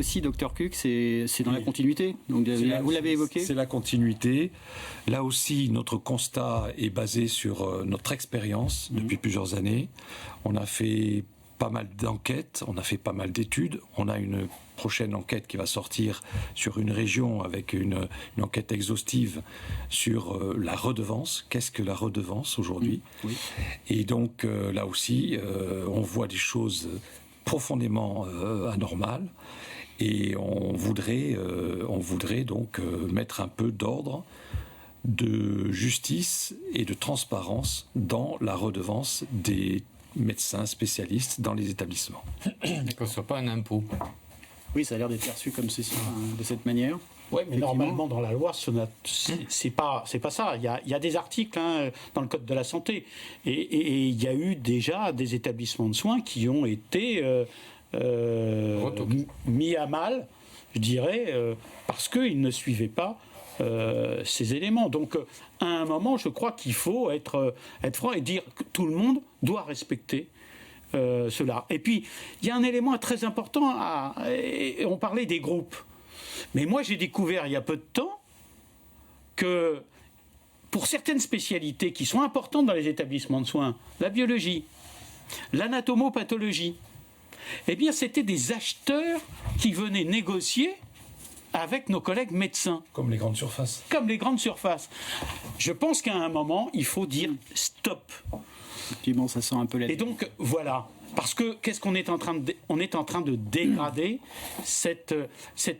aussi, Dr Cuc, c'est dans la continuité. Donc, vous l'avez évoqué. C'est la continuité. Là aussi, notre constat est basé sur notre expérience depuis plusieurs années. On a fait pas mal d'enquêtes, on a fait pas mal d'études. On a une prochaine enquête qui va sortir sur une région avec une enquête exhaustive sur la redevance. Qu'est-ce que la redevance aujourd'hui ? Oui. Et donc là aussi, on voit des choses profondément anormales. Et on voudrait donc mettre un peu d'ordre, de justice et de transparence dans la redevance des médecins spécialistes dans les établissements. Et qu'on ne soit pas un impôt. Oui, ça a l'air d'être perçu comme ceci, de cette manière. Oui, mais normalement, dans la loi, c'est pas ça. Il y a des articles dans le Code de la santé. Et il y a eu déjà des établissements de soins qui ont été mis à mal, je dirais, parce qu'ils ne suivaient pas ces éléments. Donc, à un moment, je crois qu'il faut être franc et dire que tout le monde doit respecter cela. Et puis, il y a un élément très important, on parlait des groupes. Mais moi, j'ai découvert il y a peu de temps que pour certaines spécialités qui sont importantes dans les établissements de soins, la biologie, l'anatomopathologie, eh bien, c'était des acheteurs qui venaient négocier avec nos collègues médecins. Comme les grandes surfaces. Comme les grandes surfaces. Je pense qu'à un moment, il faut dire stop. Effectivement, ça sent un peu la... Et donc, voilà. Parce que qu'est-ce qu'on est en train de... On est en train de dégrader cette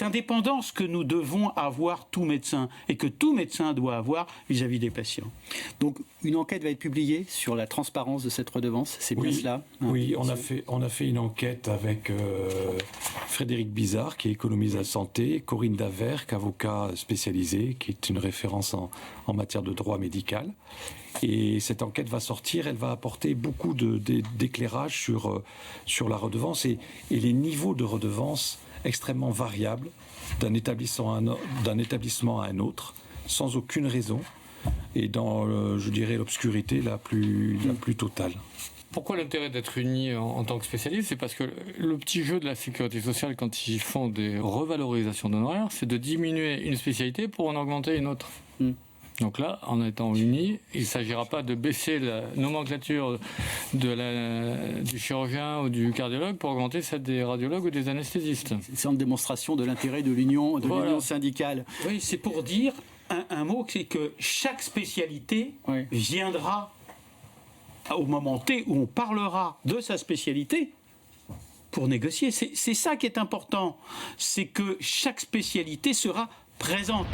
indépendance que nous devons avoir, tout médecin, et que tout médecin doit avoir vis-à-vis des patients. Donc, une enquête va être publiée sur la transparence de cette redevance, c'est bien cela ? Oui, on a fait une enquête avec Frédéric Bizard, qui est économiste à la santé, Corinne Daverc, avocat spécialisé, qui est une référence en matière de droit médical. Et cette enquête va sortir, elle va apporter beaucoup d'éclairage sur la redevance et les niveaux de redevance extrêmement variables d'un établissement à un autre, sans aucune raison, et dans, je dirais, l'obscurité la plus totale. Pourquoi l'intérêt d'être unis en tant que spécialiste ? C'est parce que le petit jeu de la sécurité sociale, quand ils font des revalorisations d'honoraires, c'est de diminuer une spécialité pour en augmenter une autre. Donc là, en étant unis, il ne s'agira pas de baisser la nomenclature du chirurgien ou du cardiologue pour augmenter celle des radiologues ou des anesthésistes. C'est une démonstration de l'intérêt de l'union syndicale. Oui, c'est pour dire un mot, c'est que chaque spécialité viendra au moment T où on parlera de sa spécialité pour négocier. C'est ça qui est important, c'est que chaque spécialité sera présente.